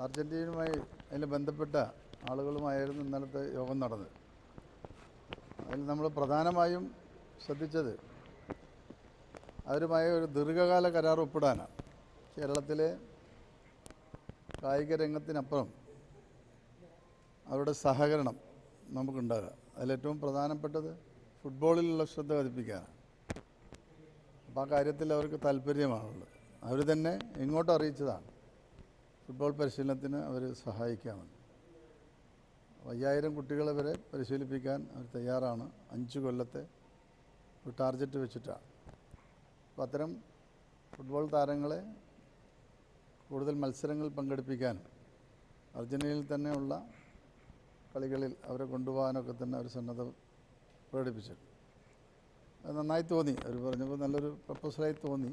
അർജൻറ്റീനയുമായി അതിൽ ബന്ധപ്പെട്ട ആളുകളുമായിരുന്നു ഇന്നലത്തെ യോഗം നടന്നത്. അതിൽ നമ്മൾ പ്രധാനമായും ശ്രദ്ധിച്ചത് അവരുമായി ഒരു ദീർഘകാല കരാർ ഒപ്പിടാനാണ്. കേരളത്തിലെ കായിക രംഗത്തിനപ്പുറം അവരുടെ സഹകരണം നമുക്കുണ്ടാകുക. അതിലേറ്റവും പ്രധാനപ്പെട്ടത് ഫുട്ബോളിലുള്ള ശ്രദ്ധ പതിപ്പിക്കാനാണ്. അപ്പോൾ ആ കാര്യത്തിൽ അവർക്ക് താല്പര്യമാണുള്ളത്. അവർ തന്നെ ഇങ്ങോട്ട് അറിയിച്ചതാണ് ഫുട്ബോൾ പരിശീലനത്തിന് അവർ സഹായിക്കാമെന്ന്. 5000 കുട്ടികളെ വരെ പരിശീലിപ്പിക്കാൻ അവർ തയ്യാറാണ്. 5 കൊല്ലത്തെ ഒരു ടാർഗറ്റ് വെച്ചിട്ടാണ്. അപ്പോൾ അത്തരം ഫുട്ബോൾ താരങ്ങളെ കൂടുതൽ മത്സരങ്ങളിൽ പങ്കെടുപ്പിക്കാനും അർജൻറ്റീനയിൽ തന്നെയുള്ള കളികളിൽ അവരെ കൊണ്ടുപോകാനൊക്കെ തന്നെ അവർ സന്നദ്ധ പ്രകടിപ്പിച്ചിട്ടുണ്ട്. അത് നന്നായി തോന്നി. അവർ പറഞ്ഞപ്പോൾ നല്ലൊരു പ്രപ്പോസലായി തോന്നി.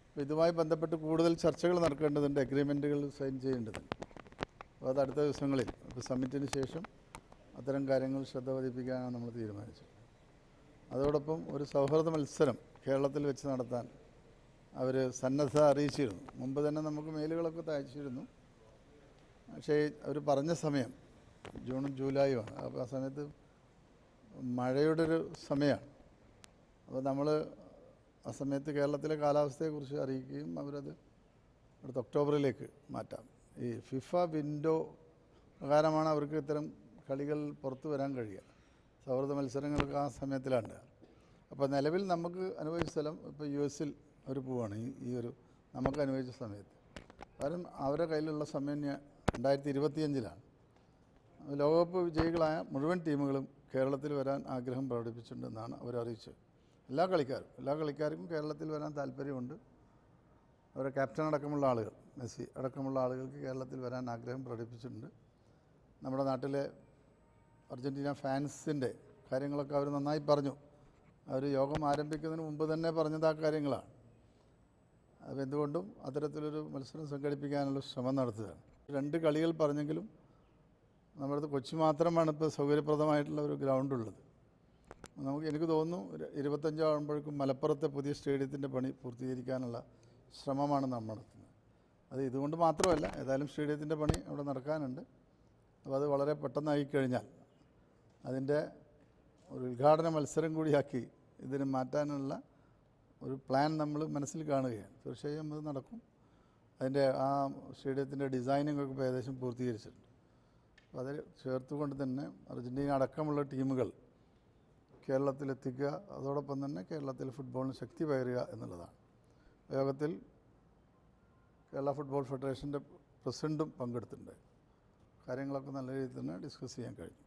അപ്പോൾ ഇതുമായി ബന്ധപ്പെട്ട് കൂടുതൽ ചർച്ചകൾ നടക്കേണ്ടതുണ്ട്, അഗ്രിമെൻറ്റുകൾ സൈൻ ചെയ്യേണ്ടതുണ്ട്. അപ്പോൾ അത് അടുത്ത ദിവസങ്ങളിൽ ഇപ്പോൾ സമ്മിറ്റിന് ശേഷം അത്തരം കാര്യങ്ങൾ ശ്രദ്ധ പതിപ്പിക്കാനാണ് നമ്മൾ തീരുമാനിച്ചത്. അതോടൊപ്പം ഒരു സൗഹൃദ മത്സരം കേരളത്തിൽ വെച്ച് നടത്താൻ അവർ സന്നദ്ധത അറിയിച്ചിരുന്നു. മുമ്പ് തന്നെ നമുക്ക് മെയിലുകളൊക്കെ അയച്ചിരുന്നു. പക്ഷേ അവർ പറഞ്ഞ സമയം ജൂണും ജൂലൈയുമാണ്. അപ്പോൾ ആ സമയത്ത് മഴയുടെ ഒരു സമയമാണ്. അപ്പോൾ നമ്മൾ ആ സമയത്ത് കേരളത്തിലെ കാലാവസ്ഥയെക്കുറിച്ച് അറിയിക്കുകയും അവരത് അടുത്ത ഒക്ടോബറിലേക്ക് മാറ്റാം. ഈ ഫിഫ വിൻഡോ പ്രകാരമാണ് അവർക്ക് ഇത്തരം കളികൾ പുറത്തു വരാൻ കഴിയുക. സൗഹൃദ മത്സരങ്ങൾക്ക് ആ സമയത്തിലാണ്. അപ്പോൾ നിലവിൽ നമുക്ക് അനുവദിച്ച സ്ഥലം ഇപ്പോൾ US അവർ പോവുകയാണ്. ഈ ഒരു നമുക്ക് അനുവദിച്ച സമയത്ത്. കാരണം അവരുടെ കയ്യിലുള്ള സമയം 2025-ലാണ്. ലോകകപ്പ് വിജയികളായ മുഴുവൻ ടീമുകളും കേരളത്തിൽ വരാൻ ആഗ്രഹം പ്രകടിപ്പിച്ചിട്ടുണ്ടെന്നാണ് അവരറിയിച്ചത്. എല്ലാ കളിക്കാർക്കും കേരളത്തിൽ വരാൻ താല്പര്യമുണ്ട്. അവരുടെ ക്യാപ്റ്റൻ അടക്കമുള്ള ആളുകൾ, മെസ്സി അടക്കമുള്ള ആളുകൾക്ക് കേരളത്തിൽ വരാൻ ആഗ്രഹം പ്രകടിപ്പിച്ചിട്ടുണ്ട്. നമ്മുടെ നാട്ടിലെ അർജൻറ്റീന ഫാൻസിൻ്റെ കാര്യങ്ങളൊക്കെ അവർ നന്നായി പറഞ്ഞു. അവർ യോഗം ആരംഭിക്കുന്നതിന് മുമ്പ് തന്നെ പറഞ്ഞത് ആ കാര്യങ്ങളാണ്. അപ്പോൾ എന്തുകൊണ്ടും അത്തരത്തിലൊരു മത്സരം സംഘടിപ്പിക്കാനുള്ള ശ്രമം നടത്തുകയാണ്. 2 കളികൾ പറഞ്ഞെങ്കിലും നമ്മുടെ അടുത്ത് കൊച്ചി മാത്രമാണ് ഇപ്പോൾ സൗകര്യപ്രദമായിട്ടുള്ള ഒരു ഗ്രൗണ്ടുള്ളത്. എനിക്ക് തോന്നുന്നു 25 ആകുമ്പോഴേക്കും മലപ്പുറത്തെ പുതിയ സ്റ്റേഡിയത്തിൻ്റെ പണി പൂർത്തീകരിക്കാനുള്ള ശ്രമമാണ് നമ്മൾ നടത്തുന്നത്. അത് ഇതുകൊണ്ട് മാത്രമല്ല, ഏതായാലും സ്റ്റേഡിയത്തിൻ്റെ പണി അവിടെ നടക്കാനുണ്ട്. അപ്പോൾ അത് വളരെ പെട്ടെന്നായി കഴിഞ്ഞാൽ അതിൻ്റെ ഒരു ഉദ്ഘാടന മത്സരം കൂടിയാക്കി ഇതിന് മാറ്റാനുള്ള ഒരു പ്ലാൻ നമ്മൾ മനസ്സിൽ കാണുകയാണ്. തീർച്ചയായും അത് നടക്കും. അതിൻ്റെ ആ സ്റ്റേഡിയത്തിൻ്റെ ഡിസൈനിങ് ഒക്കെ ഇപ്പോൾ ഏകദേശം പൂർത്തീകരിച്ചിട്ടുണ്ട്. അപ്പോൾ അത് ചേർത്തുകൊണ്ട് തന്നെ അർജൻറ്റീന അടക്കമുള്ള ടീമുകൾ കേരളത്തിലെത്തിക്കുക, അതോടൊപ്പം തന്നെ കേരളത്തിൽ ഫുട്ബോളിന് ശക്തി പകരുക എന്നുള്ളതാണ്. യോഗത്തിൽ കേരള ഫുട്ബോൾ ഫെഡറേഷൻ്റെ പ്രസിഡൻറ്റും പങ്കെടുത്തിട്ടുണ്ട്. കാര്യങ്ങളൊക്കെ നല്ല രീതിയിൽ തന്നെ ഡിസ്കസ് ചെയ്യാൻ കഴിഞ്ഞു.